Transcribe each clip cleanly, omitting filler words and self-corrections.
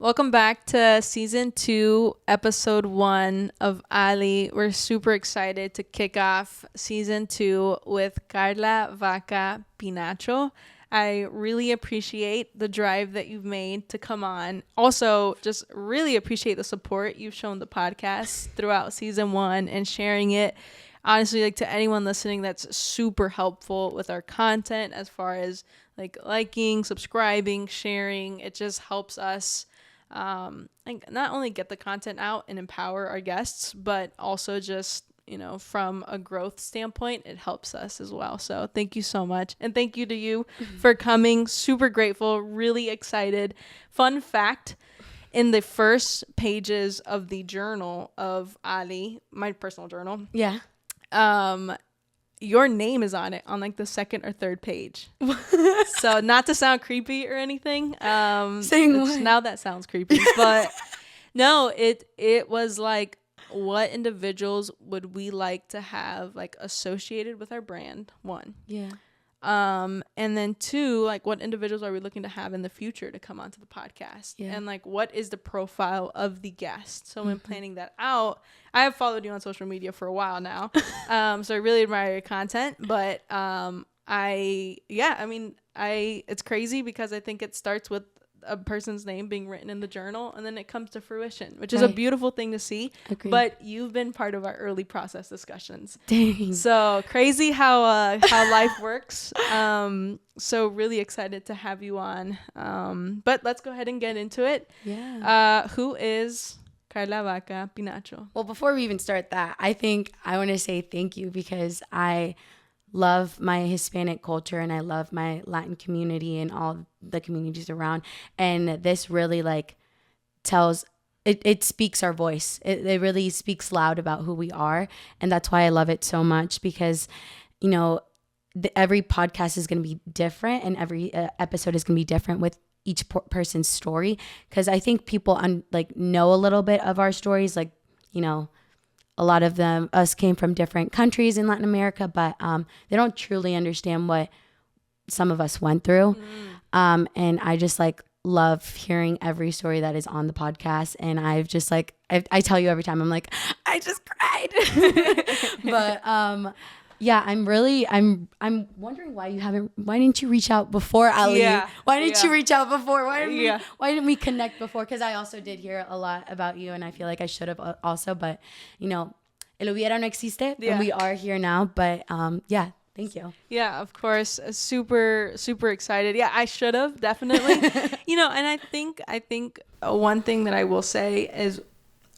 Welcome back to season 2, episode 1 of Ali. We're super excited to kick off season 2 with Carla Vaca Pinacho. I really appreciate the drive that you've made to come on. Also, just really appreciate the support you've shown the podcast throughout season 1 and sharing it. Honestly, like, to anyone listening, that's super helpful with our content as far as like liking, subscribing, sharing. It just helps us like not only get the content out and empower our guests, but also just, you know, from a growth standpoint, it helps us as well. So thank you so much. And thank you to you for coming. Super grateful, really excited. Fun fact, in the first pages of the journal of Ali, my personal journal. Yeah. Your name is on it on like the second or third page. So not to sound creepy or anything. Saying what? Now that sounds creepy, but no, it was like, what individuals would we like to have like associated with our brand? 1. Yeah. And then 2, like, what individuals are we looking to have in the future to come onto the podcast? Yeah. And like, what is the profile of the guest? So when planning that out, I have followed you on social media for a while now. So I really admire your content, but, it's crazy because I think it starts with a person's name being written in the journal, and then it comes to fruition, which is a beautiful thing to see. Agreed. But you've been part of our early process discussions. Dang. So crazy how life works. So really excited to have you on. But let's go ahead and get into it. Yeah. Who is Carla Vaca Pinacho? Well, before we even start that, I think I want to say thank you because I love my Hispanic culture and I love my Latin community and all the communities around. And this really like tells, it speaks our voice. It really speaks loud about who we are. And that's why I love it so much because, you know, every podcast is going to be different and every episode is going to be different with each person's story. Because I think people know a little bit of our stories, like, you know, a lot of us came from different countries in Latin America, but they don't truly understand what some of us went through. And I just like love hearing every story that is on the podcast. And I've just like, I tell you every time, I'm like, I just cried. But yeah, I'm wondering why didn't you reach out before, Ali? Yeah. Why didn't you reach out before? Why didn't we connect before? Because I also did hear a lot about you and I feel like I should have also, but you know, el hubiera no existe, and we are here now, but yeah, thank you. Yeah, of course. Super, super excited. Yeah, I should have, definitely. You know, and I think one thing that I will say is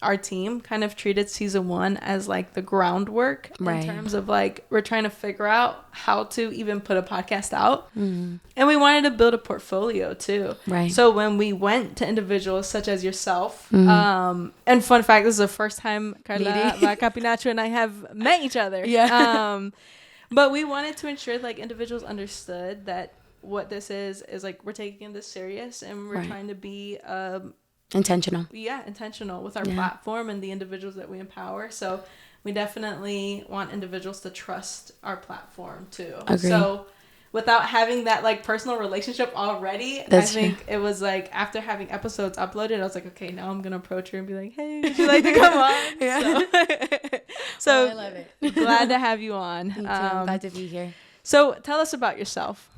our team kind of treated season 1 as like the groundwork in terms of like, we're trying to figure out how to even put a podcast out. And we wanted to build a portfolio too. Right. So when we went to individuals such as yourself, and fun fact, this is the first time Carla Vaca Pinacho and I have met each other. Yeah. But we wanted to ensure like individuals understood that what this is like, we're taking this serious and we're trying to be, intentional with our platform and the individuals that we empower. So we definitely want individuals to trust our platform too. Agreed. So without having that like personal relationship already, I think it was like after having episodes uploaded, I was like, okay, now I'm gonna approach her and be like, hey, would you like to come on? So I love it. Glad to have you on. Me too. I'm glad to be here. So tell us about yourself.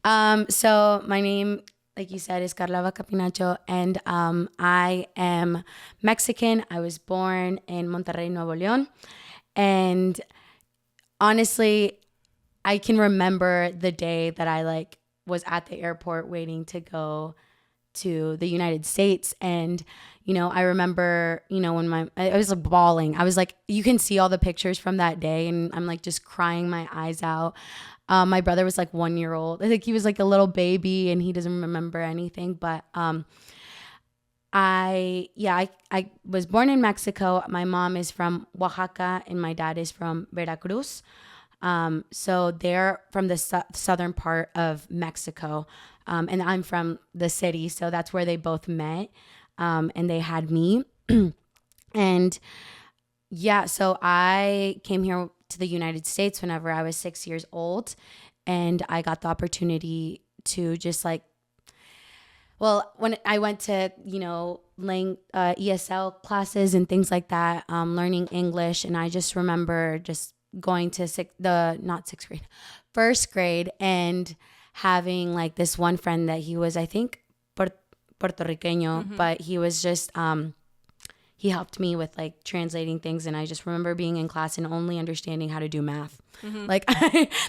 So my name, like you said, is Carla Vaca Pinacho, and I am Mexican. I was born in Monterrey, Nuevo Leon, and honestly, I can remember the day that I like was at the airport waiting to go to the United States, and you know, I remember, you know, when I was like bawling. I was like, you can see all the pictures from that day, and I'm like just crying my eyes out. My brother was like 1 year old. I think he was like a little baby and he doesn't remember anything. But I was born in Mexico. My mom is from Oaxaca and my dad is from Veracruz. So they're from the southern part of Mexico. And I'm from the city. So that's where they both met. And they had me. And yeah, so I came here to the United States whenever I was 6 years old. And I got the opportunity to just like well, when I went to, ESL classes and things like that, learning English, and I just remember just going to not sixth grade, first grade, and having like this one friend that he was, I think, Puerto Riqueño, but he was just, he helped me with like translating things, and I just remember being in class and only understanding how to do math. Like,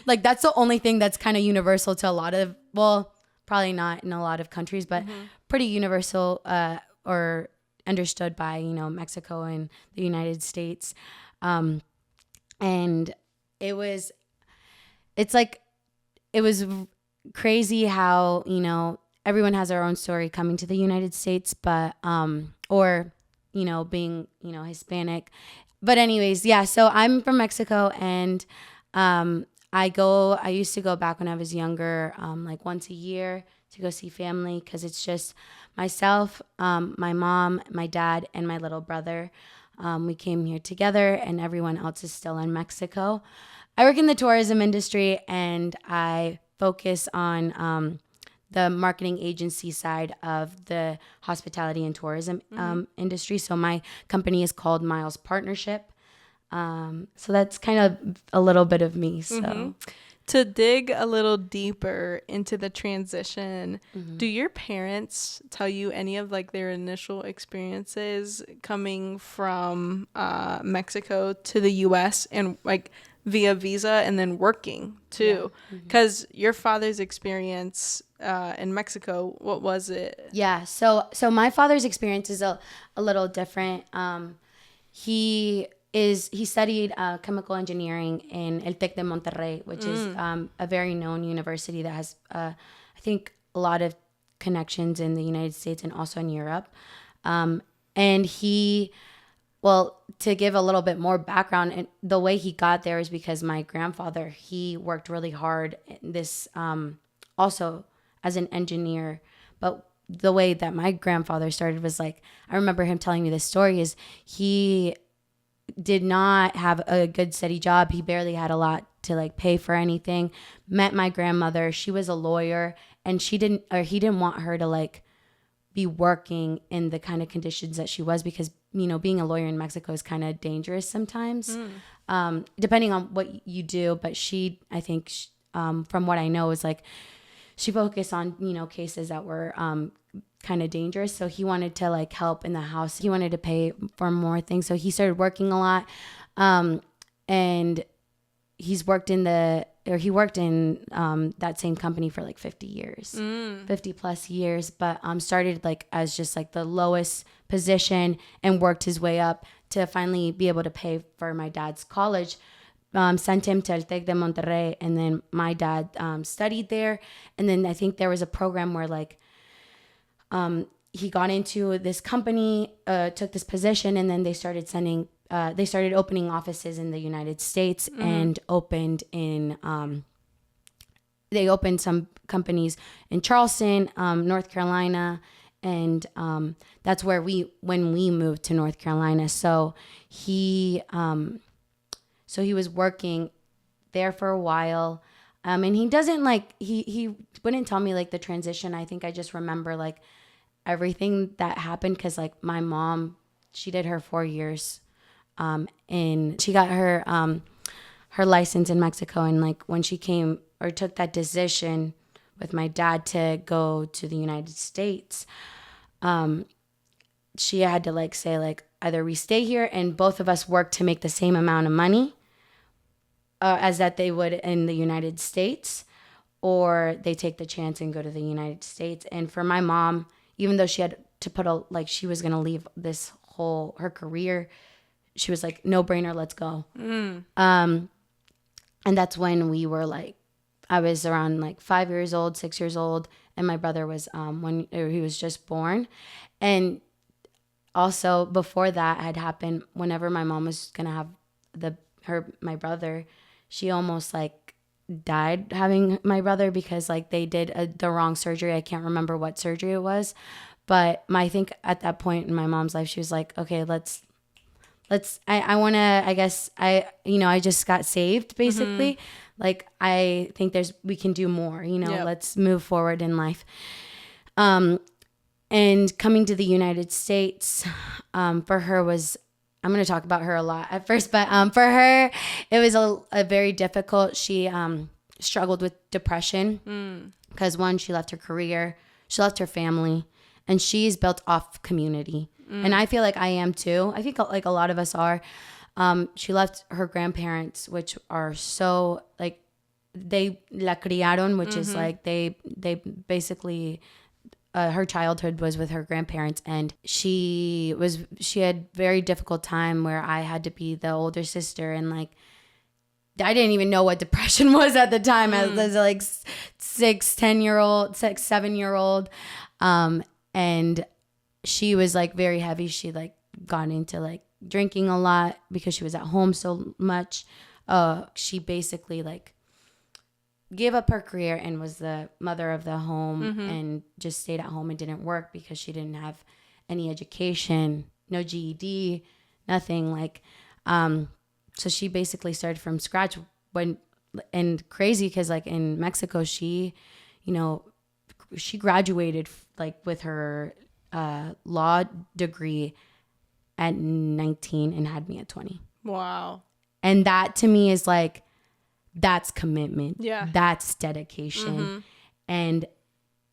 like that's the only thing that's kind of universal to a lot of, well, probably not in a lot of countries, but pretty universal, or understood by, Mexico and the United States. And it was crazy how, everyone has their own story coming to the United States, but, or, being, Hispanic. But anyways, yeah, so I'm from Mexico, and I used to go back when I was younger, like once a year to go see family, because it's just myself, my mom, my dad, and my little brother. We came here together, and everyone else is still in Mexico. I work in the tourism industry, and I focus on the marketing agency side of the hospitality and tourism industry. So my company is called Miles Partnership. So that's kind of a little bit of me. So to dig a little deeper into the transition, do your parents tell you any of like their initial experiences coming from Mexico to the US, and like via visa and then working too? Because your father's experience in Mexico, what was it? Yeah, so my father's experience is a little different. He studied chemical engineering in El Tec de Monterrey, which is a very known university that has, I think, a lot of connections in the United States and also in Europe. And to give a little bit more background, and the way he got there is because my grandfather, he worked really hard in this, also as an engineer. But the way that my grandfather started was like, I remember him telling me this story, is he did not have a good steady job. He barely had a lot to like pay for anything. Met my grandmother. She was a lawyer, and he didn't want her to like be working in the kind of conditions that she was, because, being a lawyer in Mexico is kind of dangerous sometimes, depending on what you do. But she, I think, from what I know, is like, she focused on, cases that were kind of dangerous. So he wanted to like help in the house. He wanted to pay for more things. So he started working a lot. And he worked in that same company for like 50 years, 50 plus years, but started like as just like the lowest position and worked his way up to finally be able to pay for my dad's college. Sent him to El Tec de Monterrey, and then my dad studied there. And then I think there was a program where like he got into this company, took this position, and then they started opening offices in the United States, and they opened some companies in Charleston, North Carolina, and that's where when we moved to North Carolina. So he was working there for a while. And he doesn't like, he wouldn't tell me like the transition. I think I just remember like everything that happened, because like my mom, she did her 4 years, and she got her license in Mexico. And like when she came or took that decision with my dad to go to the United States, she had to like say like, either we stay here and both of us work to make the same amount of money as that they would in the United States, or they take the chance and go to the United States. And for my mom, even though she had to she was going to leave her career, she was like, no brainer, let's go. And that's when we were like, I was around like 5 years old, 6 years old. And my brother was, he was just born. And also before that had happened, whenever my mom was going to have my brother, she almost like died having my brother, because like they did the wrong surgery. I can't remember what surgery it was, but I think at that point in my mom's life, she was like, okay, I want to, I guess I just got saved basically. Like, I think we can do more, Yep. Let's move forward in life. And coming to the United States, for her was, I'm going to talk about her a lot at first, but for her, it was a very difficult. She struggled with depression because one, she left her career, she left her family, and she's built off community. And I feel like I am too. I think like a lot of us are. She left her grandparents, which are so like, they la criaron, which is like they basically, her childhood was with her grandparents, and she had very difficult time where I had to be the older sister, and like I didn't even know what depression was at the time as like 7-year-old. And she was like very heavy. She like got into like drinking a lot because she was at home so much. She basically like gave up her career and was the mother of the home and just stayed at home and didn't work because she didn't have any education, no GED, nothing like, so she basically started from scratch and crazy. Cause like in Mexico, she graduated like with her, law degree at 19 and had me at 20. Wow. And that to me is like, that's commitment. Yeah. That's dedication. And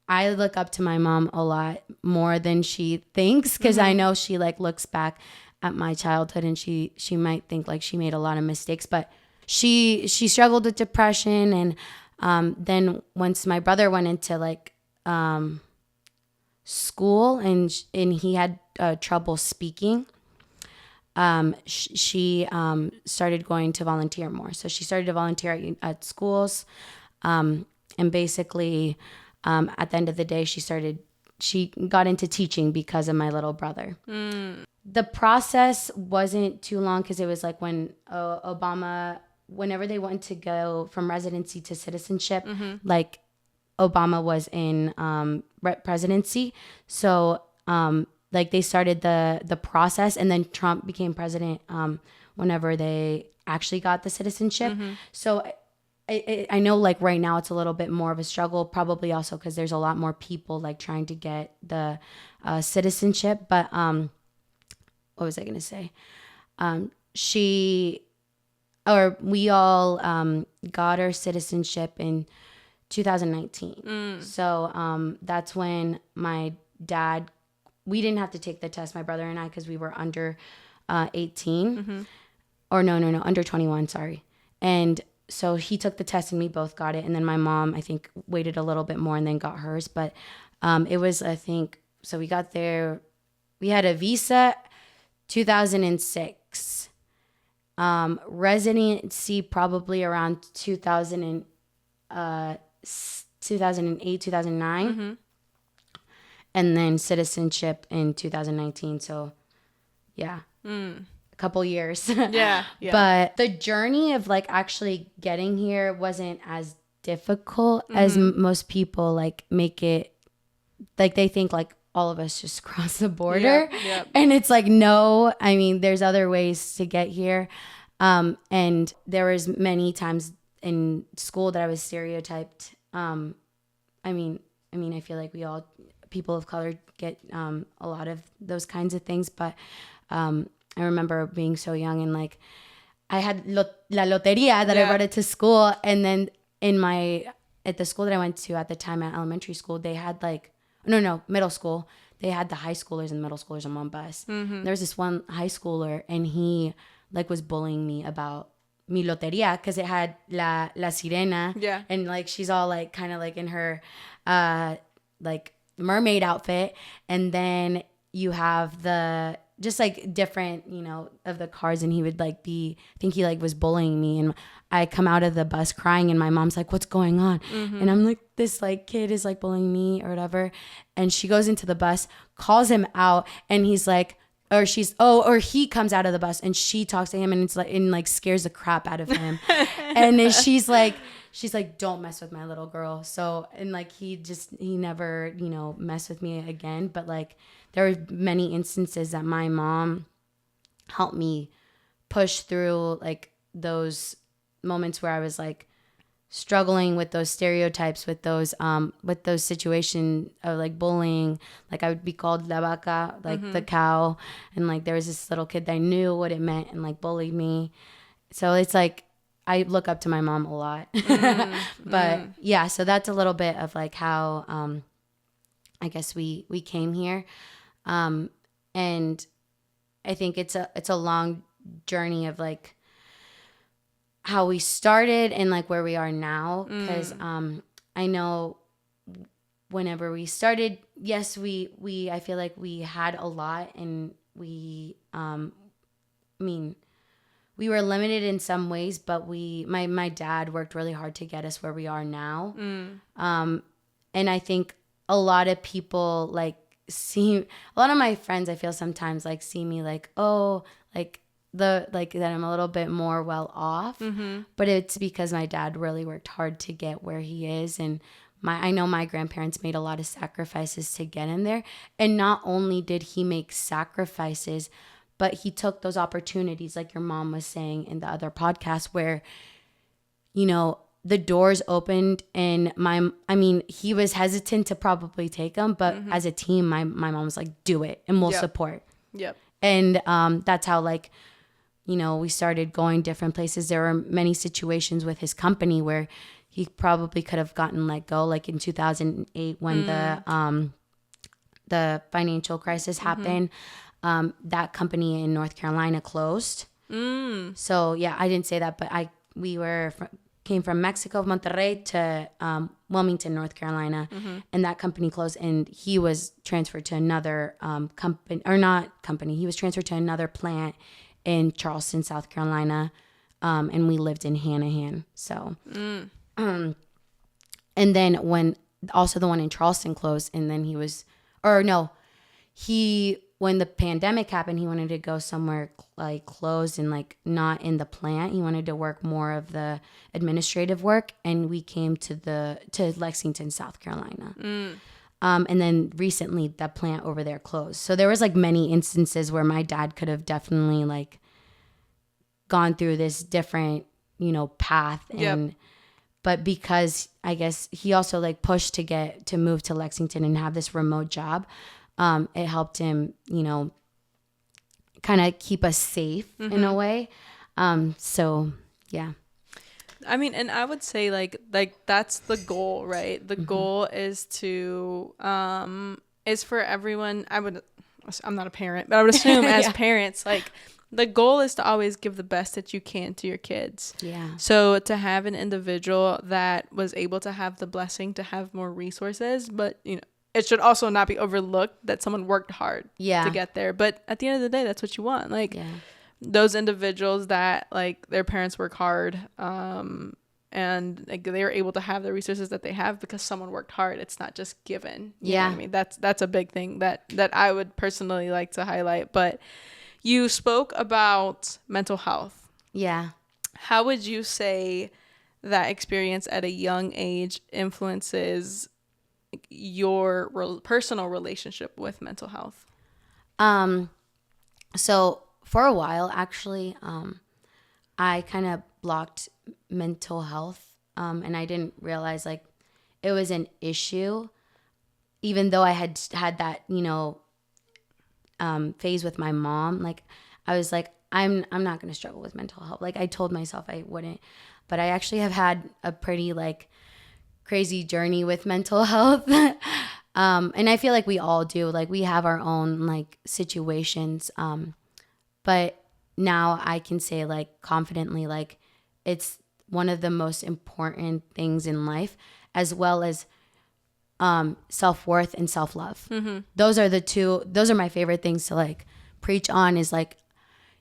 I look up to my mom a lot more than she thinks, because I know she like looks back at my childhood and she might think like she made a lot of mistakes, but she struggled with depression. And then once my brother went into like school and he had trouble speaking, she started going to volunteer more. So she started to volunteer at schools, and basically at the end of the day, she got into teaching because of my little brother. The process wasn't too long because it was like when Obama, whenever they wanted to go from residency to citizenship, like Obama was in presidency. So like they started the process, and then Trump became president whenever they actually got the citizenship. So I know like right now it's a little bit more of a struggle, probably also because there's a lot more people like trying to get the citizenship. But what was I going to say? We all got our citizenship in 2019. So that's when my dad, we didn't have to take the test, my brother and I, because we were under 18. Or no, under 21, sorry. And so he took the test and we both got it. And then my mom, I think, waited a little bit more and then got hers. But it was, I think, so we got there, we had a visa 2006. Residency probably around 2008, 2009. And then citizenship in 2019. So, yeah, a couple years. Yeah. But the journey of like actually getting here wasn't as difficult as most people like make it. Like they think like all of us just cross the border. Yep. And it's like, no, I mean, there's other ways to get here. And there was many times in school that I was stereotyped. I mean, I feel like people of color get a lot of those kinds of things, but I remember being so young and like I had la loteria that I brought it to school, and then at the school that I went to at the time at elementary school, they had like middle school, they had the high schoolers and middle schoolers on one bus. There was this one high schooler and he like was bullying me about mi loteria because it had la sirena, and like she's all like kind of like in her like mermaid outfit, and then you have the just like different of the cars, and he would like I think he like was bullying me, and I come out of the bus crying and my mom's like, what's going on? And I'm like, this like kid is like bullying me or whatever, and she goes into the bus, calls him out, and he's like, or he comes out of the bus and she talks to him, and it's like scares the crap out of him. And then she's like, don't mess with my little girl. So, and like he never messed with me again. But like there were many instances that my mom helped me push through like those moments where I was like struggling with those stereotypes, with those situations of like bullying. Like I would be called la vaca, like the cow, and like there was this little kid that knew what it meant and like bullied me. So it's like I look up to my mom a lot. But yeah, so that's a little bit of like how I guess we came here. And I think it's a long journey of like how we started and like where we are now, because I know whenever we started, yes, we I feel like we had a lot, and we I mean, we were limited in some ways, but my dad worked really hard to get us where we are now. And I think a lot of people like a lot of my friends, I feel sometimes like see me like, oh, like that I'm a little bit more well off, but it's because my dad really worked hard to get where he is. And I know my grandparents made a lot of sacrifices to get him there. And not only did he make sacrifices, but he took those opportunities, like your mom was saying in the other podcast, where, you know, the doors opened, and he was hesitant to probably take them, but as a team, my mom was like, do it and we'll support. Yep. And that's how, like, you know, we started going different places. There were many situations with his company where he probably could have gotten let go, like in 2008 when the financial crisis happened. That company in North Carolina closed. So yeah, I didn't say that, but we came from Mexico, Monterrey, to Wilmington, North Carolina, and that company closed, and he was transferred to another he was transferred to another plant in Charleston, South Carolina, and we lived in Hanahan. So, and then when also the one in Charleston closed, and then when the pandemic happened, he wanted to go somewhere like closed and like not in the plant. He wanted to work more of the administrative work, and we came to Lexington, South Carolina. And then recently that plant over there closed. So there was like many instances where my dad could have definitely like gone through this different, you know, path. But because I guess he also like pushed to move to Lexington and have this remote job, it helped him, you know, kind of keep us safe in a way. So yeah. I mean, and I would say like that's the goal, right? The goal is to is for everyone. I'm not a parent, but I would assume as parents, like the goal is to always give the best that you can to your kids. Yeah. So to have an individual that was able to have the blessing to have more resources, but you know, it should also not be overlooked that someone worked hard to get there. But at the end of the day, that's what you want. Like those individuals that like their parents work hard, and like they were able to have the resources that they have because someone worked hard. It's not just given. You know what I mean? That's a big thing that I would personally like to highlight. But you spoke about mental health. Yeah. How would you say that experience at a young age influences your personal relationship with mental health? So for a while, actually, I kind of blocked mental health, and I didn't realize like it was an issue, even though I had that, you know, phase with my mom. Like I was like, I'm not going to struggle with mental health. Like I told myself I wouldn't, but I actually have had a pretty like crazy journey with mental health. And I feel like we all do, like we have our own like situations. But now I can say like confidently, like it's one of the most important things in life, as well as self-worth and self-love. Those are my favorite things to like preach on, is like,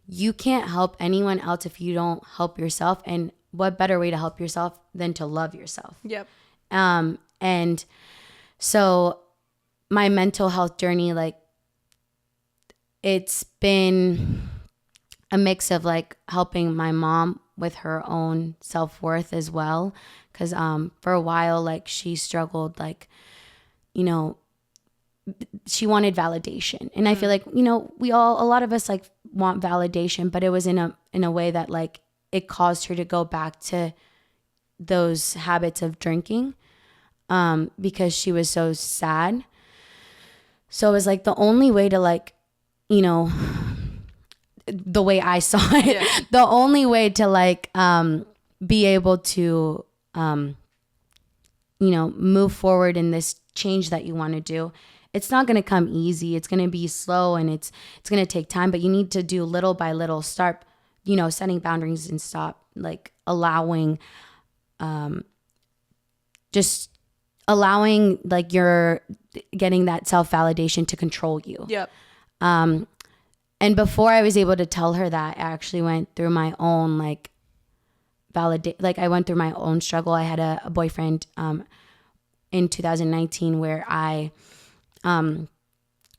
you can't help anyone else if you don't help yourself. And what better way to help yourself than to love yourself? Yep. And so my mental health journey, like it's been a mix of like helping my mom with her own self-worth as well. Cause, for a while, like she struggled, like, you know, she wanted validation. And I feel like, you know, a lot of us like want validation, but it was in a way that like it caused her to go back to those habits of drinking because she was so sad. So it was like the only way to like, you know, the way I saw it, the only way to like be able to, you know, move forward in this change that you want to do. It's not going to come easy. It's going to be slow and it's going to take time, but you need to do little by little, start, you know, setting boundaries and stop like allowing, just allowing like you're getting that self-validation to control you. Yep. And before I was able to tell her that, I actually went through my own like I went through my own struggle. I had a boyfriend in 2019 where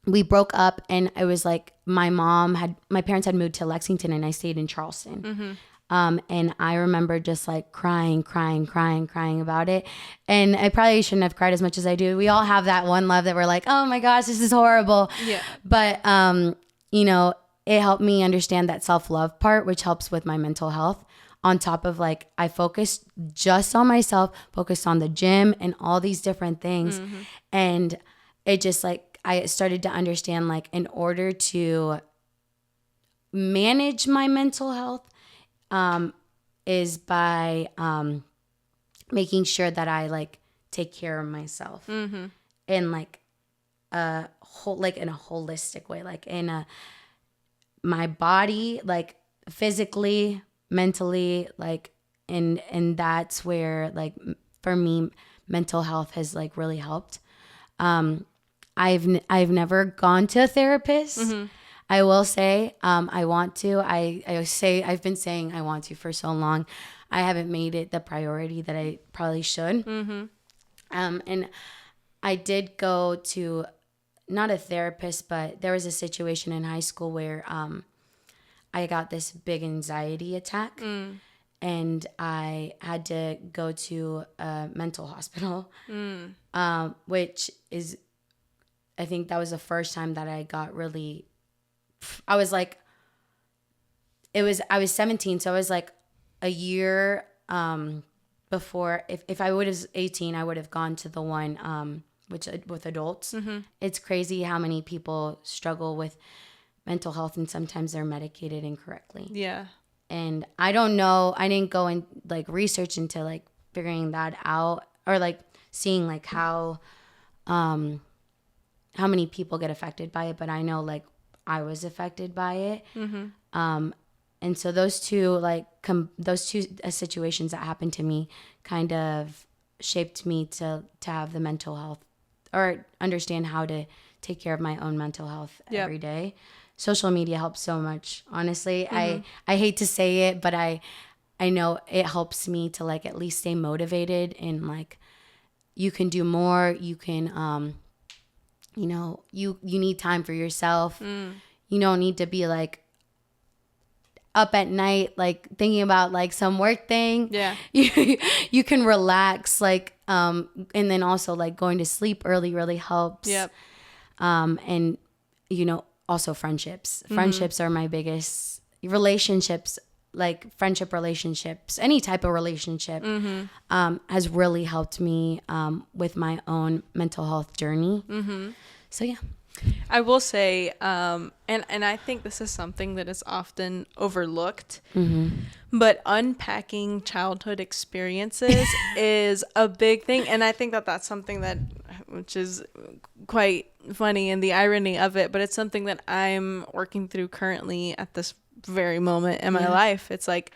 we broke up, and it was like my parents had moved to Lexington and I stayed in Charleston. And I remember just like crying about it. And I probably shouldn't have cried as much as I do. We all have that one love that we're like, oh my gosh, this is horrible. Yeah. But, you know, it helped me understand that self-love part, which helps with my mental health. On top of like, I focused just on myself, focused on the gym and all these different things. And it just like, I started to understand like in order to manage my mental health, is by making sure that I like take care of myself in like a whole, like in a holistic way, like in my body, like physically, mentally, like and that's where like for me mental health has like really helped. I've never gone to a therapist. I will say, I want to. I've been saying I want to for so long. I haven't made it the priority that I probably should. And I did go to, not a therapist, but there was a situation in high school where I got this big anxiety attack. And I had to go to a mental hospital, which is, I think that was the first time that I got really, I was like, I was 17. So I was like a year before, if I would have 18, I would have gone to the one with adults. It's crazy how many people struggle with mental health and sometimes they're medicated incorrectly. Yeah. And I don't know, I didn't go and like research into like figuring that out or like seeing like how many people get affected by it, but I know like I was affected by it. And so those two situations that happened to me kind of shaped me to have the mental health or understand how to take care of my own mental health every day. Social media helps so much, honestly. I hate to say it, but I know it helps me to like at least stay motivated and like you can do more. You can you know, you need time for yourself. You don't need to be like up at night, like thinking about like some work thing. Yeah. You can relax, like, and then also like going to sleep early really helps. Yep. And, you know, also friendships. Friendships are my biggest relationships, like friendship relationships, any type of relationship, has really helped me with my own mental health journey. So yeah. I will say, and I think this is something that is often overlooked, but unpacking childhood experiences is a big thing. And I think that that's something that, which is quite funny and the irony of it, but it's something that I'm working through currently at this very moment in my life. It's like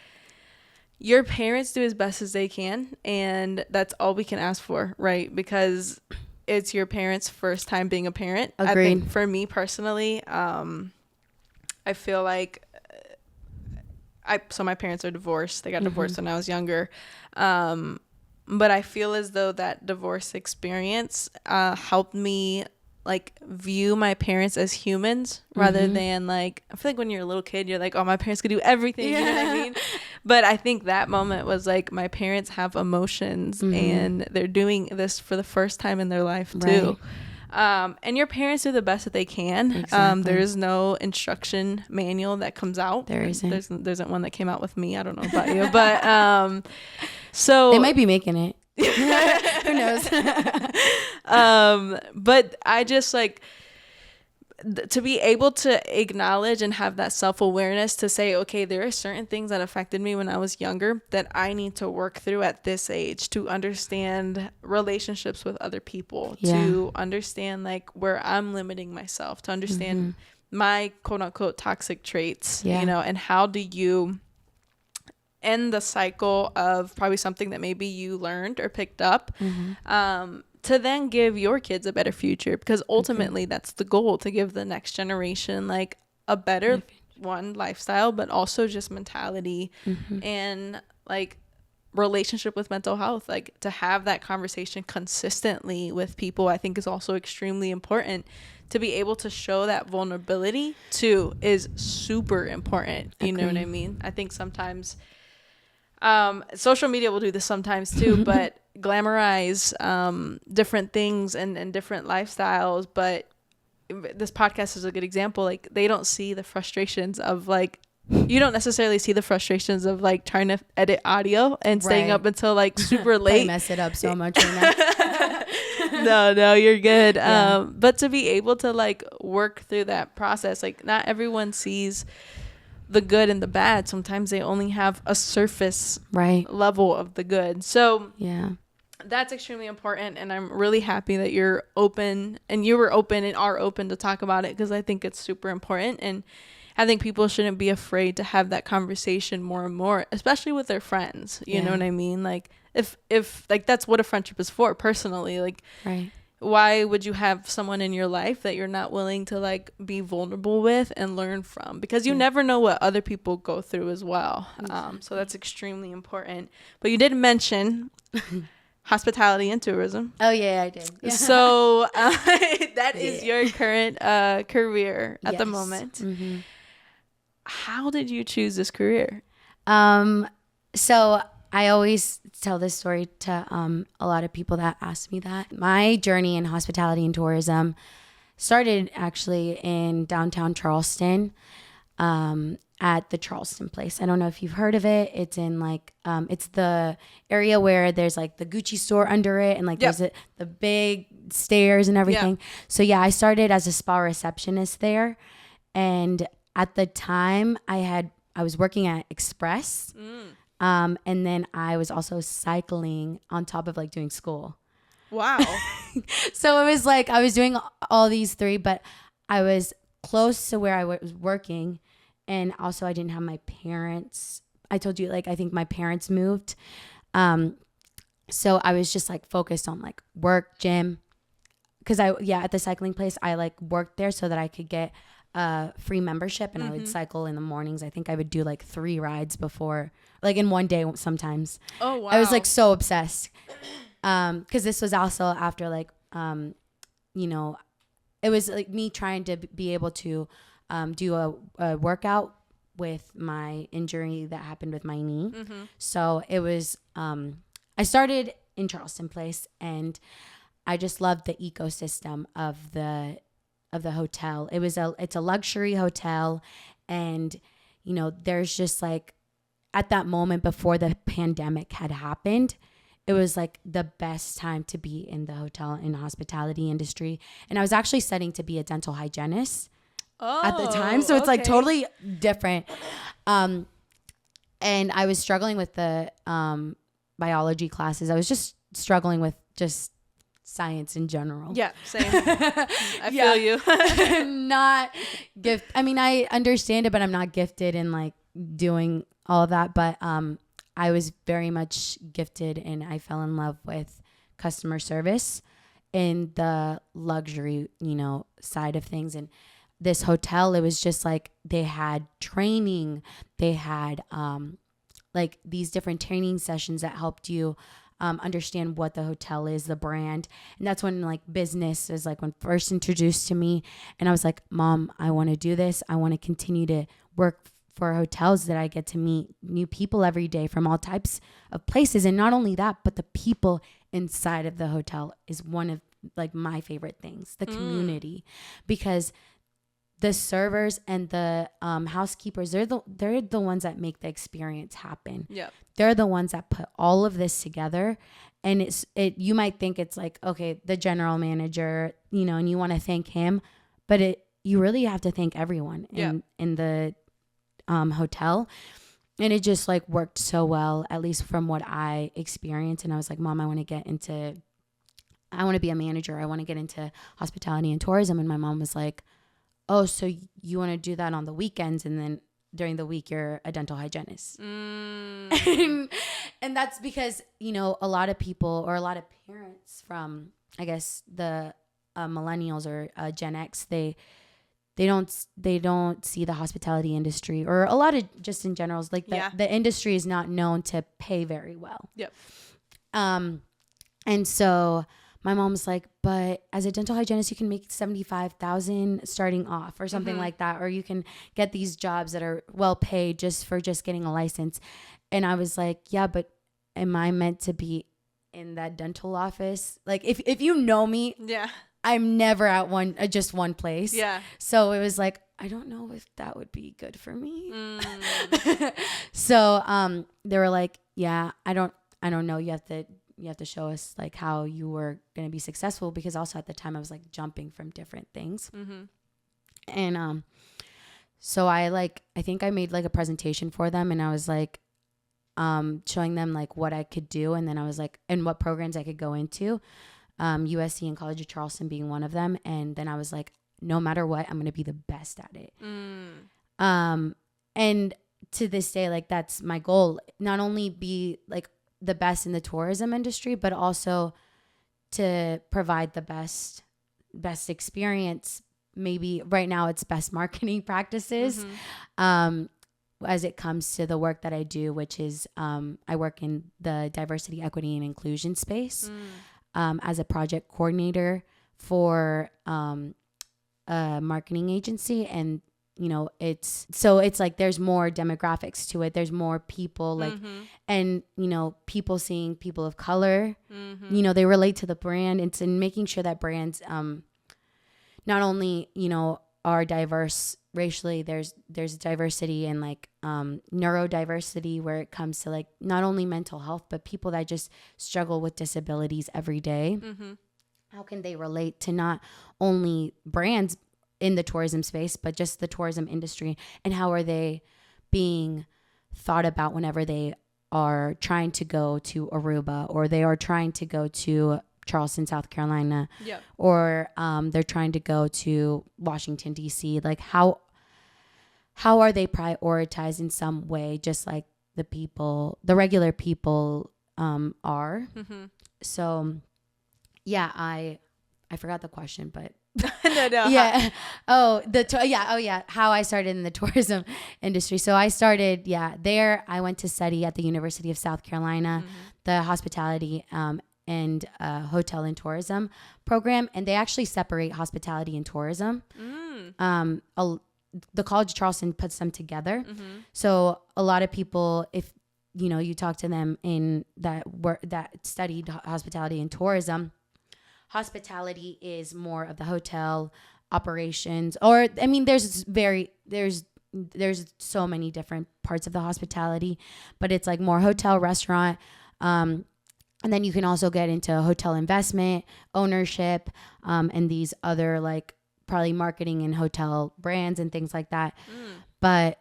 your parents do as best as they can, and that's all we can ask for, right? Because it's your parents' first time being a parent. Agreed. I think for me personally, I feel like so my parents are divorced. They got divorced when I was younger. But I feel as though that divorce experience helped me like view my parents as humans rather than like, I feel like when you're a little kid, you're like, oh, my parents could do everything. You know what I mean? But I think that moment was like, my parents have emotions and they're doing this for the first time in their life too. And your parents do the best that they can. Exactly. There is no instruction manual that comes out. There isn't. There isn't one that came out with me. I don't know about you, but so They might be making it. Who knows? But I just like to be able to acknowledge and have that self-awareness to say, okay, there are certain things that affected me when I was younger that I need to work through at this age to understand relationships with other people, to understand like where I'm limiting myself, to understand my quote unquote toxic traits, you know, and how do you end the cycle of probably something that maybe you learned or picked up, to then give your kids a better future, because ultimately that's the goal, to give the next generation like a better lifestyle, but also just mentality and like relationship with mental health. Like to have that conversation consistently with people, I think is also extremely important. To be able to show that vulnerability too is super important. You know what I mean? I think sometimes social media will do this sometimes too, but glamorize different things and different lifestyles. But this podcast is a good example. Like they don't see the frustrations of like, you don't necessarily see the frustrations of like trying to edit audio and staying up until like super late. I mess it up so much right now. No, you're good. But to be able to like work through that process, like not everyone sees the good and the bad. Sometimes they only have a surface level of the good. So that's extremely important, and I'm really happy that you're open, and you were open and are open to talk about it, because I think it's super important, and I think people shouldn't be afraid to have that conversation more and more, especially with their friends. You know what I mean? Like if like that's what a friendship is for, personally. Like why would you have someone in your life that you're not willing to like be vulnerable with and learn from? Because you never know what other people go through as well. So that's extremely important. But you did mention hospitality and tourism. Oh yeah, I did. Yeah. So that is your current career at the moment. How did you choose this career? So I always tell this story to a lot of people that ask me that. My journey in hospitality and tourism started actually in downtown Charleston, at the Charleston Place. I don't know if you've heard of it. It's in like, it's the area where there's like the Gucci store under it, and like there's the big stairs and everything. So yeah, I started as a spa receptionist there. And at the time I was working at Express. And then I was also cycling on top of like doing school. Wow. So it was like I was doing all these three, but I was close to where I was working. And also I didn't have my parents. I told you, like, I think my parents moved. So I was just like focused on like work, gym. Cause at the cycling place, I like worked there so that I could get free membership, and I would cycle in the mornings. I think I would do like 3 rides before, like in one day sometimes. Oh wow. I was like so obsessed. Cause this was also after like, you know, it was like me trying to be able to do a workout with my injury that happened with my knee. So it was, I started in Charleston Place, and I just loved the ecosystem of the hotel. It's a luxury hotel, and you know, there's just like, at that moment before the pandemic had happened, it was like the best time to be in the hotel and hospitality industry. And I was actually studying to be a dental hygienist at the time. So it's like totally different. And I was struggling with the biology classes. I was just struggling with just science in general. Yeah, same. I feel you. I'm not I mean, I understand it, but I'm not gifted in like doing all of that. But I was very much gifted, and I fell in love with customer service in the luxury, you know, side of things. And this hotel, it was just like they had training. They had like these different training sessions that helped you understand what the hotel is, the brand. And that's when like business is like when first introduced to me. And I was like, Mom, I want to do this. I want to continue to work for hotels that I get to meet new people every day from all types of places. And not only that, but the people inside of the hotel is one of like my favorite things, the community, because the servers and the housekeepers, they're the ones that make the experience happen. Yep. They're the ones that put all of this together. And you might think it's like, okay, the general manager, you know, and you want to thank him, but you really have to thank everyone in the hotel. And it just like worked so well, at least from what I experienced. And I was like, Mom, I want to be a manager. I want to get into hospitality and tourism. And my mom was like, oh, so you want to do that on the weekends, and then during the week you're a dental hygienist. And that's because, you know, a lot of people, or a lot of parents from, I guess, the millennials or Gen X, they don't see the hospitality industry, or a lot of, just in general, like the industry is not known to pay very well. Yep. And so my mom's like, but as a dental hygienist, you can make $75,000 starting off, or something like that. Or you can get these jobs that are well paid just for getting a license. And I was like, yeah, but am I meant to be in that dental office? Like, if you know me, I'm never at just one place. Yeah. So it was like, I don't know if that would be good for me. So they were like, yeah, I don't know. You have to show us like how you were going to be successful, because also at the time I was like jumping from different things. And so I think I made like a presentation for them, and I was like showing them like what I could do, and then I was like, and what programs I could go into, USC and College of Charleston being one of them. And then I was like, no matter what, I'm going to be the best at it. And to this day, like, that's my goal, not only be like the best in the tourism industry, but also to provide the best experience. Maybe right now it's best marketing practices, as it comes to the work that I do, which is I work in the diversity, equity, and inclusion space as a project coordinator for a marketing agency. And you know, it's like there's more demographics to it. There's more people, like, and, you know, people seeing people of color, you know, they relate to the brand. It's in making sure that brands not only, you know, are diverse racially, there's diversity and like neurodiversity, where it comes to like not only mental health, but people that just struggle with disabilities every day. How can they relate to not only brands in the tourism space, but just the tourism industry, and how are they being thought about whenever they are trying to go to Aruba, or they are trying to go to Charleston, South Carolina, or they're trying to go to Washington, D.C. Like, how are they prioritized in some way, just like the regular people are. So yeah, I forgot the question, but no. Yeah. How I started in the tourism industry. So I started, there. I went to study at the University of South Carolina, the hospitality and hotel and tourism program. And they actually separate hospitality and tourism. The College of Charleston puts them together. So a lot of people, if you know, you talk to them in that studied hospitality and tourism, hospitality is more of the hotel operations, or I mean, there's so many different parts of the hospitality, but it's like more hotel, restaurant, and then you can also get into hotel investment, ownership, and these other like probably marketing and hotel brands and things like that. But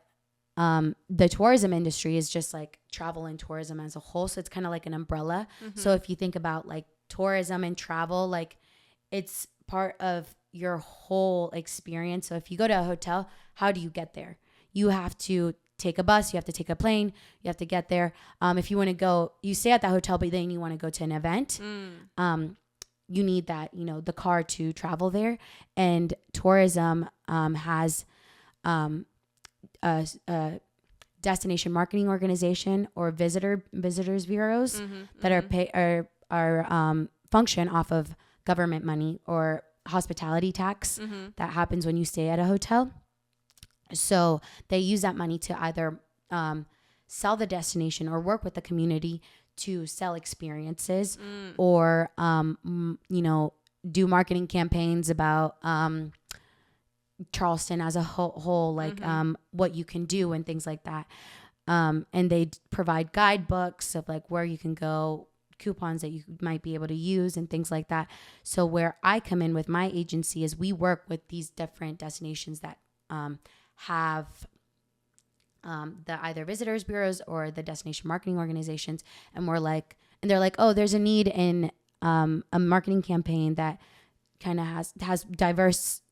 the tourism industry is just like travel and tourism as a whole, so it's kind of like an umbrella. So if you think about like tourism and travel, like it's part of your whole experience. So if you go to a hotel, how do you get there? You have to take a bus, you have to take a plane, you have to get there. If you want to go, you stay at the hotel, but then you want to go to an event, you need that, you know, the car to travel there. And tourism has a destination marketing organization or visitors bureaus that are function off of government money or hospitality tax that happens when you stay at a hotel. So they use that money to either sell the destination or work with the community to sell experiences, or you know, do marketing campaigns about Charleston as a whole, like what you can do and things like that. And they provide guidebooks of like where you can go, coupons that you might be able to use and things like that. So where I come in with my agency is we work with these different destinations that have the either visitors bureaus or the destination marketing organizations. And they're like, oh, there's a need in a marketing campaign that kind of has diverse,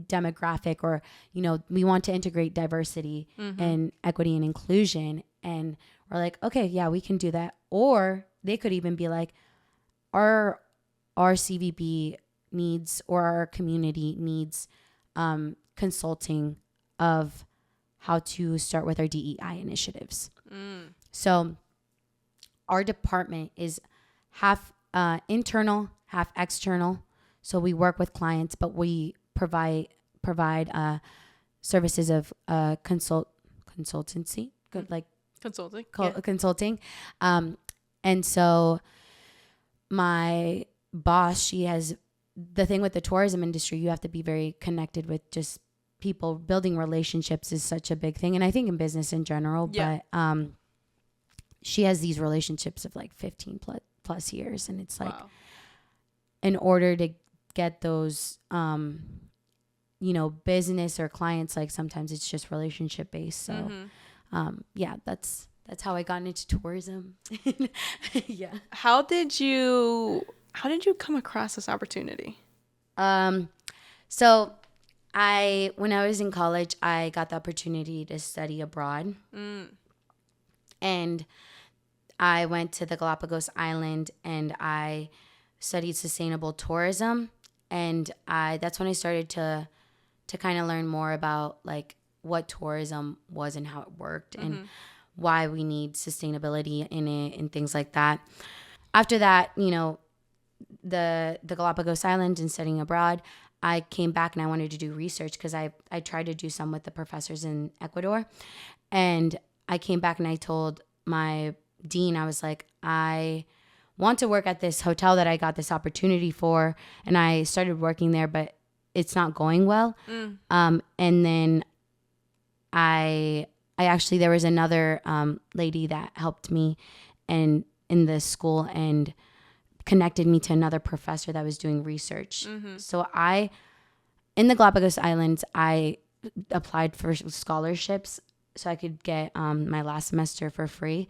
demographic, or, we want to integrate diversity and equity and inclusion. And we're like, okay, yeah, we can do that. Or they could even be like, our CVB needs, or our community needs consulting of how to start with our DEI initiatives. So our department is half internal, half external. So we work with clients, but we provide services of consultancy, like consulting. And so my boss, she has the thing with the tourism industry, you have to be very connected with just people. Building relationships is such a big thing. And I think in business in general, but she has these relationships of like 15 plus years. And it's like, in order to get those, business or clients, like sometimes it's just relationship based. So, that's how I got into tourism. Yeah. How did you come across this opportunity? So when I was in college, I got the opportunity to study abroad. And I went to the Galapagos Island and I studied sustainable tourism. And that's when I started to kind of learn more about like what tourism was and how it worked and why we need sustainability in it and things like that. After that, the Galapagos Island and studying abroad, I came back and I wanted to do research because I tried to do some with the professors in Ecuador. And I came back and I told my dean, I was like, I want to work at this hotel that I got this opportunity for. And I started working there, but it's not going well. And then I actually, there was another lady that helped me in the school and connected me to another professor that was doing research. So in the Galapagos Islands, I applied for scholarships so I could get my last semester for free.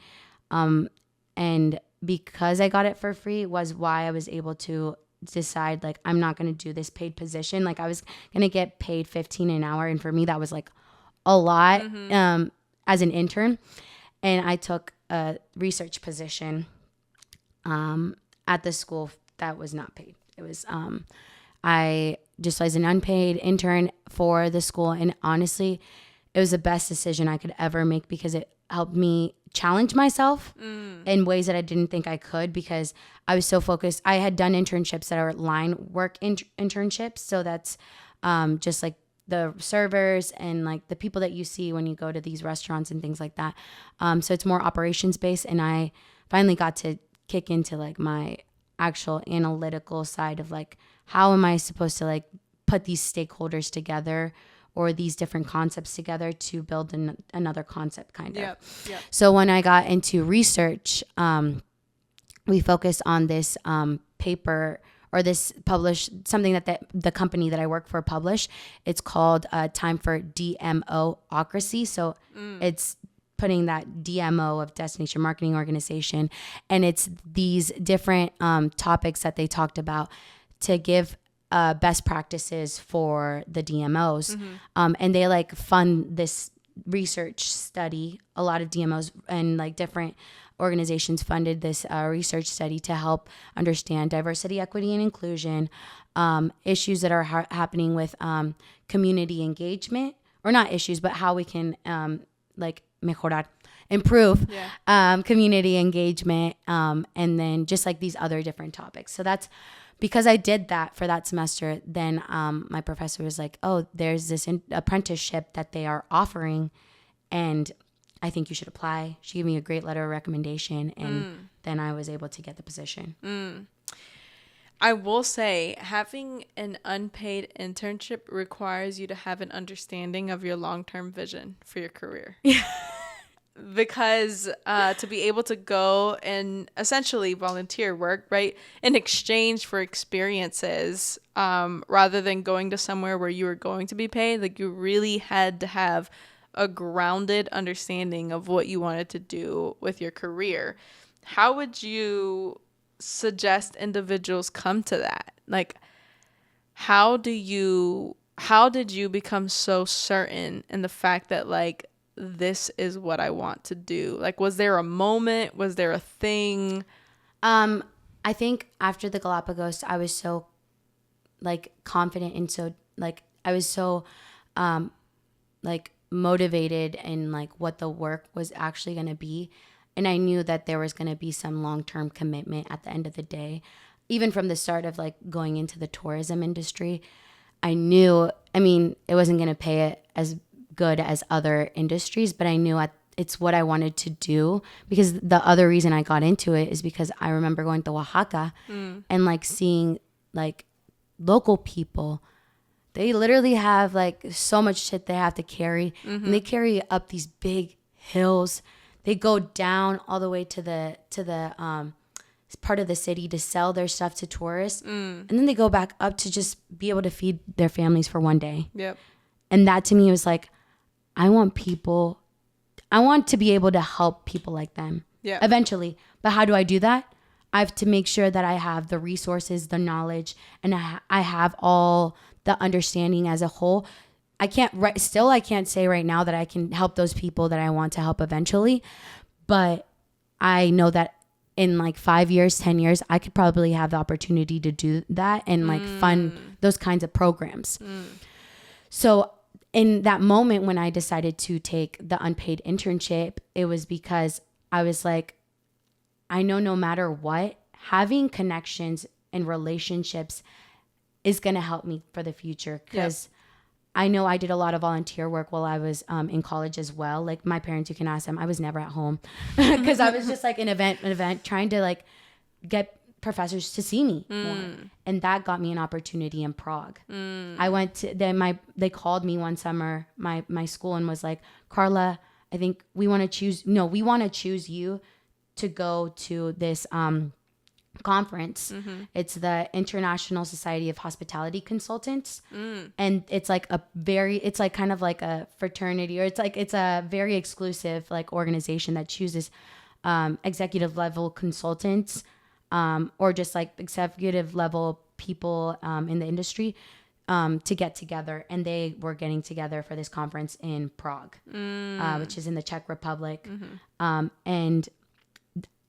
And because I got it for free was why I was able to decide, like, I'm not going to do this paid position. Like, I was going to get paid $15 an hour. And for me, that was like a lot as an intern. And I took a research position at the school that was not paid. It was, I just was an unpaid intern for the school. And honestly, it was the best decision I could ever make because it helped me challenge myself in ways that I didn't think I could because I was so focused. I had done internships that are line work internships. So that's just like the servers and like the people that you see when you go to these restaurants and things like that. So it's more operations based. And I finally got to kick into like my actual analytical side of like, how am I supposed to like put these stakeholders together or these different concepts together to build another concept kind of. Yep. So when I got into research, we focused on this paper or this published, something that the company that I work for published. It's called Time for DMO-ocracy. So it's putting that DMO of Destination Marketing Organization. And it's these different topics that they talked about to give best practices for the DMOs. And they like fund this research study. A lot of DMOs and like different organizations funded this research study to help understand diversity, equity, and inclusion, issues that are happening with community engagement, or not issues, but how we can like mejorar, improve community engagement, and then just like these other different topics. So that's because I did that for that semester. Then my professor was like, oh, there's this apprenticeship that they are offering, and I think you should apply. She gave me a great letter of recommendation, and then I was able to get the position. I will say having an unpaid internship requires you to have an understanding of your long-term vision for your career. Yeah. Because to be able to go and essentially volunteer work, right, in exchange for experiences, rather than going to somewhere where you were going to be paid, like you really had to have a grounded understanding of what you wanted to do with your career. How would you suggest individuals come to that? Like, how did you become so certain in the fact that like this is what I want to do? Like, was there a moment? Was there a thing? I think after the Galapagos, I was so like confident and so like I was so like motivated in like what the work was actually going to be, and I knew that there was going to be some long-term commitment at the end of the day. Even from the start of like going into the tourism industry, I knew, I mean, it wasn't going to pay it as good as other industries, but I knew it's what I wanted to do, because the other reason I got into it is because I remember going to Oaxaca and like seeing like local people. They literally have like so much shit they have to carry, and they carry up these big hills. They go down all the way to the part of the city to sell their stuff to tourists, and then they go back up to just be able to feed their families for one day. Yep. And that to me was like, I want to be able to help people like them eventually. But how do I do that? I have to make sure that I have the resources, the knowledge, and I have all the understanding as a whole. I can't say right now that I can help those people that I want to help eventually, but I know that in like 5 years, 10 years, I could probably have the opportunity to do that and like fund those kinds of programs. So in that moment when I decided to take the unpaid internship, it was because I was like, I know no matter what, having connections and relationships is going to help me for the future, because I know I did a lot of volunteer work while I was in college as well. Like my parents, you can ask them, I was never at home because I was just like an event trying to like get professors to see me more. And that got me an opportunity in Prague. I went to they called me one summer, my school, and was like, Carla, I think we want to choose you to go to this conference. It's the International Society of Hospitality Consultants, and it's like it's like kind of like a fraternity, or it's a very exclusive like organization that chooses executive level consultants, or just like executive level people in the industry to get together. And they were getting together for this conference in Prague, which is in the Czech Republic. And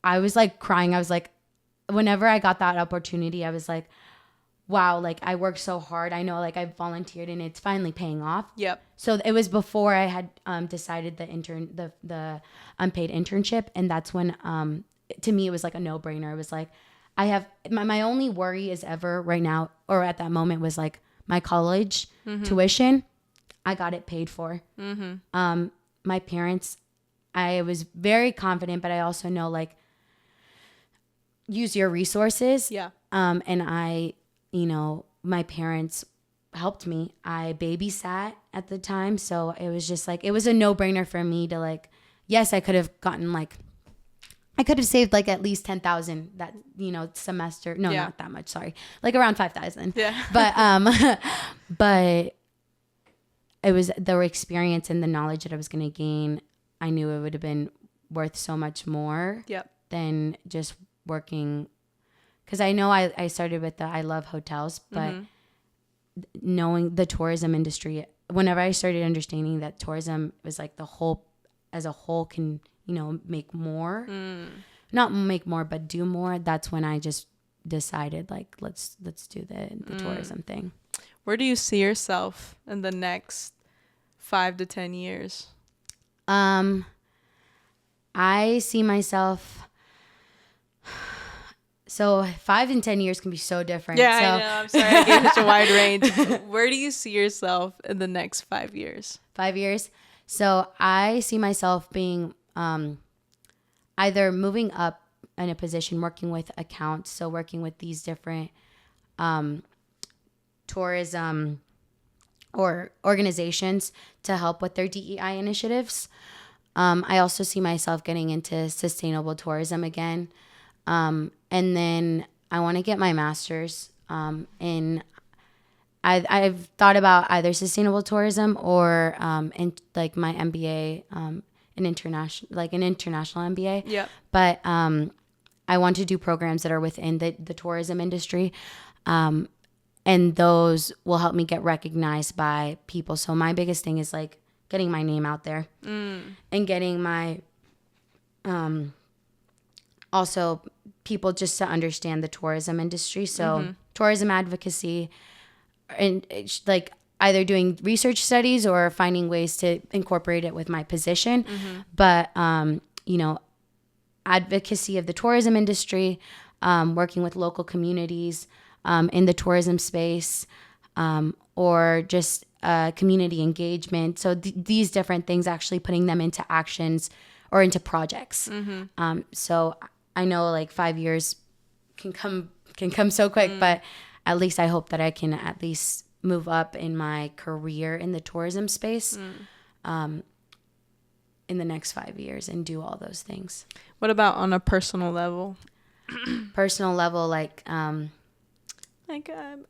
I was like crying. I was like, whenever I got that opportunity, I was like, wow, like I worked so hard. I know like I volunteered and it's finally paying off. Yep. So it was before I had decided the unpaid internship. And that's when, to me, it was like a no-brainer. It was like, I have, my only worry is ever right now, or at that moment, was like my college tuition. I got it paid for. My parents, I was very confident, but I also know like, use your resources. Yeah. And I, my parents helped me. I babysat at the time. So it was just like, it was a no-brainer for me to like, yes, I could have gotten like, I could have saved like at least 10,000 that, semester. No, not that much. Sorry. Like around 5,000. Yeah. But it was the experience and the knowledge that I was going to gain. I knew it would have been worth so much more than just working, because I know I started with I love hotels, but knowing the tourism industry, whenever I started understanding that tourism was like the whole as a whole can make more, not make more but do more, that's when I just decided like let's do the tourism thing. Where do you see yourself in the next 5 to 10 years? I see myself. So 5 and 10 years can be so different. Yeah, so. I know. I'm sorry. I gave such a wide range. Where do you see yourself in the next 5 years? 5 years. So I see myself being either moving up in a position, working with accounts. So working with these different tourism or organizations to help with their DEI initiatives. I also see myself getting into sustainable tourism again. And then I want to get my master's in. I've thought about either sustainable tourism or in like my MBA, an international MBA. Yeah. But I want to do programs that are within the tourism industry. And those will help me get recognized by people. So my biggest thing is like getting my name out there and getting my, also people just to understand the tourism industry. So tourism advocacy and like either doing research studies or finding ways to incorporate it with my position. But, advocacy of the tourism industry, working with local communities, in the tourism space, or just community engagement. So these different things, actually putting them into actions or into projects. So I know like 5 years can come so quick, but at least I hope that I can at least move up in my career in the tourism space in the next 5 years and do all those things. What about on a personal level? Personal level, like...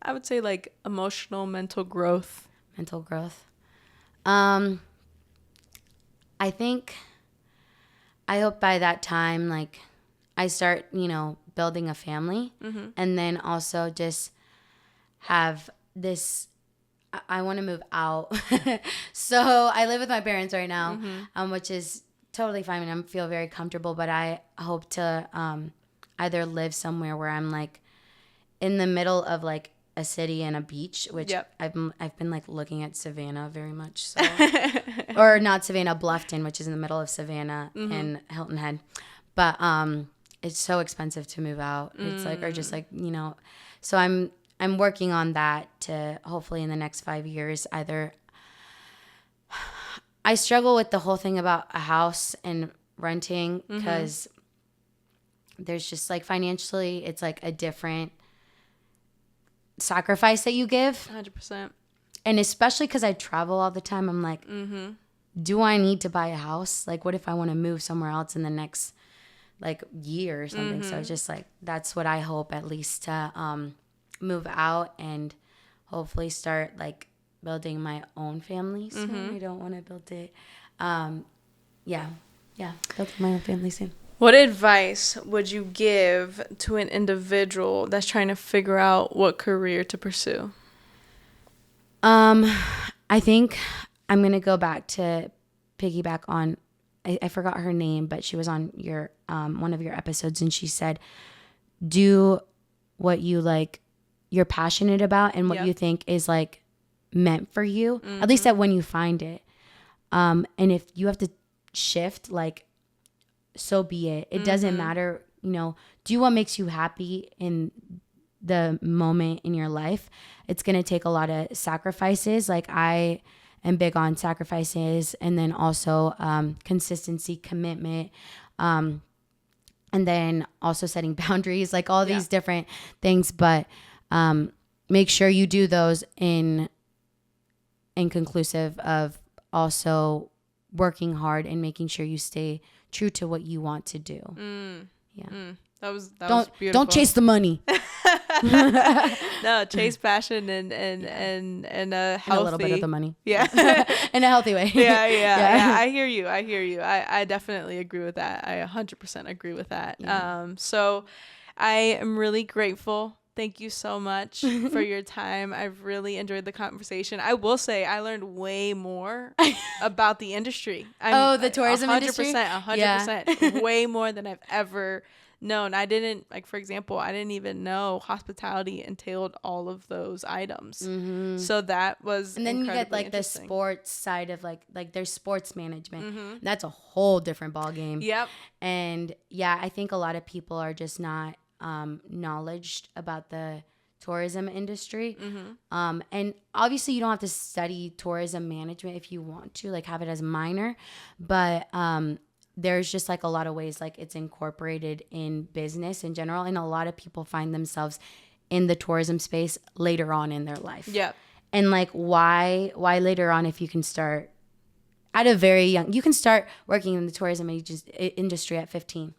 I would say like emotional, mental growth. Mental growth. I think, I hope by that time, like I start, building a family, and then also just have this, I want to move out. So I live with my parents right now, which is totally fine. And I feel very comfortable, but I hope to either live somewhere where I'm like, in the middle of like a city and a beach, which I've been like looking at Savannah very much, so or not Savannah, Bluffton, which is in the middle of Savannah and Hilton Head, but it's so expensive to move out. It's like, or just like, so I'm working on that to hopefully in the next 5 years either. I struggle with the whole thing about a house and renting because there's just like financially it's like a different sacrifice that you give. 100%. And especially because I travel all the time, I'm like, do I need to buy a house? Like, what if I want to move somewhere else in the next like year or something? So just like, that's what I hope at least to move out and hopefully start like building my own family soon. I don't want to build it. Building my own family soon. What advice would you give to an individual that's trying to figure out what career to pursue? I think I'm going to go back to piggyback on, I forgot her name, but she was on your one of your episodes, and she said, do what you like, you're passionate about and what you think is like meant for you, at least that when you find it. And if you have to shift, like, so be it. It doesn't matter, do what makes you happy in the moment in your life. It's going to take a lot of sacrifices. Like I am big on sacrifices, and then also consistency, commitment, and then also setting boundaries, like all these different things. But make sure you do those in conclusive of also working hard and making sure you stay true to what you want to do. That was beautiful. Don't chase the money. No, chase passion and a healthy, and a little bit of the money. Yeah. In a healthy way. Yeah. I hear you. I definitely agree with that. I 100% agree with that. Yeah. So I am really grateful. Thank you so much for your time. I've really enjoyed the conversation. I will say I learned way more about the industry. The tourism industry? 100%. Way more than I've ever known. I didn't, like, for example, I didn't even know hospitality entailed all of those items. So that was And then you get like the sports side of like there's sports management. That's a whole different ball game. Yep. And yeah, I think a lot of people are just not knowledge about the tourism industry. And obviously you don't have to study tourism management if you want to, like have it as a minor, but there's just like a lot of ways like it's incorporated in business in general, and a lot of people find themselves in the tourism space later on in their life. Yeah. And like, why later on if you can start at a very young, you can start working in the tourism industry at 15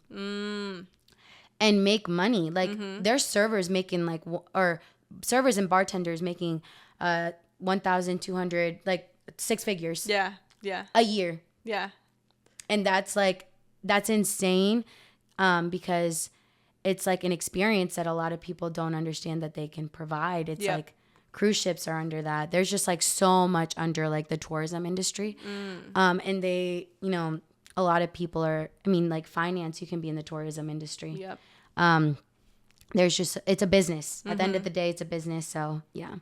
and make money. Like there's servers making like, or servers and bartenders making 1,200, like 6 figures. Yeah. Yeah. A year. Yeah. And that's insane because it's like an experience that a lot of people don't understand that they can provide. It's like cruise ships are under that. There's just like so much under like the tourism industry. And they, you know, a lot of people are, I mean, like finance, you can be in the tourism industry. Yep. There's just, it's a business. At the end of the day, it's a business. So yeah.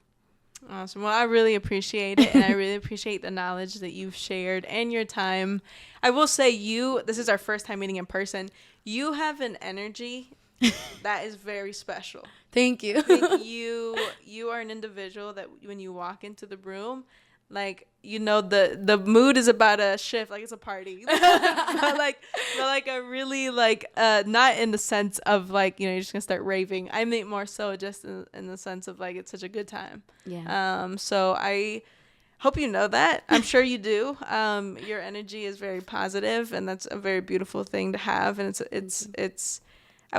Awesome. Well, I really appreciate it. And I really appreciate the knowledge that you've shared and your time. I will say this is our first time meeting in person. You have an energy that is very special. Thank you. I think you are an individual that when you walk into the room, like, you know, the mood is about to shift, like it's a party. but like a really like not in the sense of like, you know, you're just gonna start raving. I mean more so just in the sense of like it's such a good time. Yeah. So I hope you know that. I'm sure you do. Your energy is very positive, and that's a very beautiful thing to have. And it's I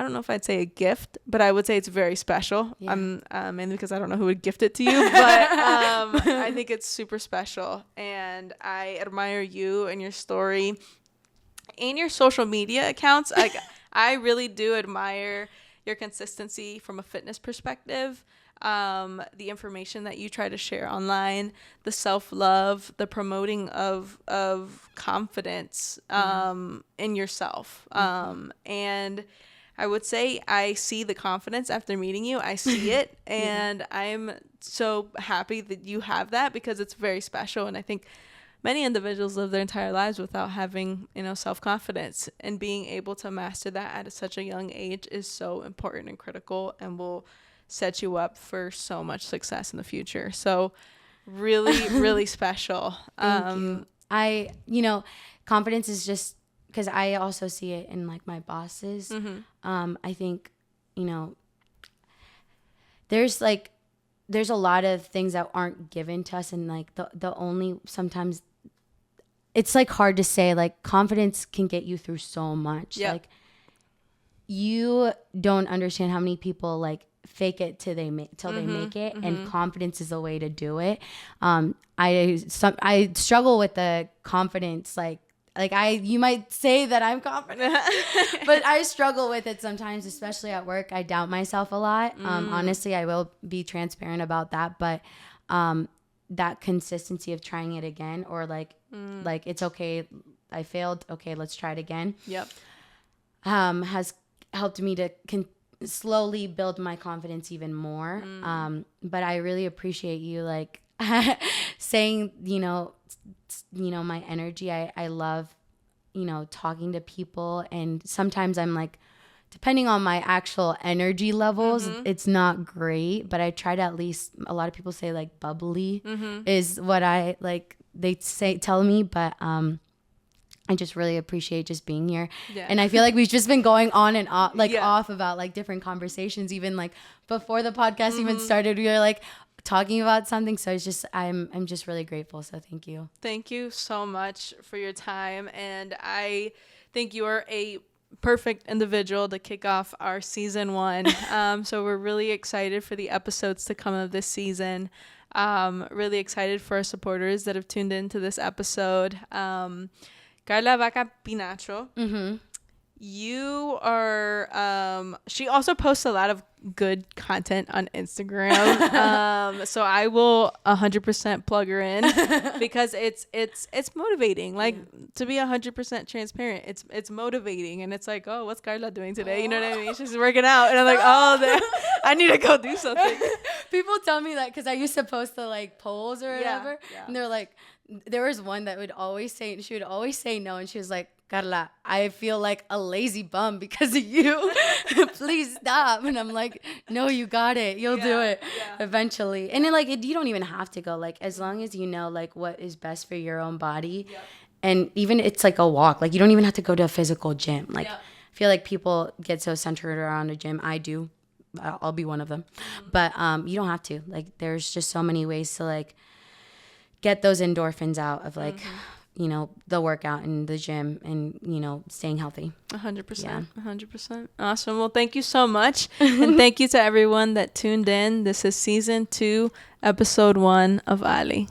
don't know if I'd say a gift, but I would say it's very special. Yeah. Mainly because I don't know who would gift it to you, but I think it's super special, and I admire you and your story and your social media accounts. Like I really do admire your consistency from a fitness perspective. The information that you try to share online, the self-love, the promoting of confidence in yourself. And I would say I see the confidence after meeting you. I see it, and I'm so happy that you have that because it's very special. And I think many individuals live their entire lives without having, you know, self-confidence, and being able to master that at such a young age is so important and critical, and will set you up for so much success in the future. So really, really special. Thank you. You know, confidence is just, because I also see it in like my bosses. I think, you know, there's a lot of things that aren't given to us, and like the only, sometimes it's like hard to say, like confidence can get you through so much. Yep. Like you don't understand how many people like fake it till they make it, and confidence is a way to do it. I struggle with the confidence, like you might say that I'm confident, but I struggle with it sometimes, especially at work. I doubt myself a lot. Honestly, I will be transparent about that, but that consistency of trying it again, or like it's okay, I failed, okay, let's try it again. Yep. Has helped me to slowly build my confidence even more. But I really appreciate you like saying, you know, my energy. I love, you know, talking to people, and sometimes I'm like, depending on my actual energy levels, it's not great, but I try to at least, a lot of people say like bubbly is what I like, they tell me, but I just really appreciate just being here. Yeah. And I feel like we've just been going on and off, off about like different conversations, even like before the podcast even started, we were like talking about something. So it's just, I'm just really grateful. So thank you. Thank you so much for your time. And I think you are a perfect individual to kick off our season 1. So we're really excited for the episodes to come of this season. Really excited for our supporters that have tuned into this episode. Carla Vaca Pinacho. You are, she also posts a lot of good content on Instagram. So I will 100% plug her in because it's motivating. Like to be 100% transparent, it's motivating, and it's like, oh, what's Carla doing today? You know what I mean? She's working out, and I'm like, oh, I need to go do something. People tell me that because I used to post the like polls or whatever, and they're like, there was one that would always say, she would always say no, and she was like, Carla, I feel like a lazy bum because of you. Please stop. And I'm like, no, you got it. You'll do it eventually. And then like, you don't even have to go, like, as long as you know like what is best for your own body. And even it's like a walk, like you don't even have to go to a physical gym. Like I feel like people get so centered around a gym. I do. I'll be one of them. But you don't have to. Like, there's just so many ways to like get those endorphins out of like, the workout and the gym and, staying healthy. 100%. Yeah. 100%. Awesome. Well, thank you so much. And thank you to everyone that tuned in. This is season 2, episode 1 of Ali.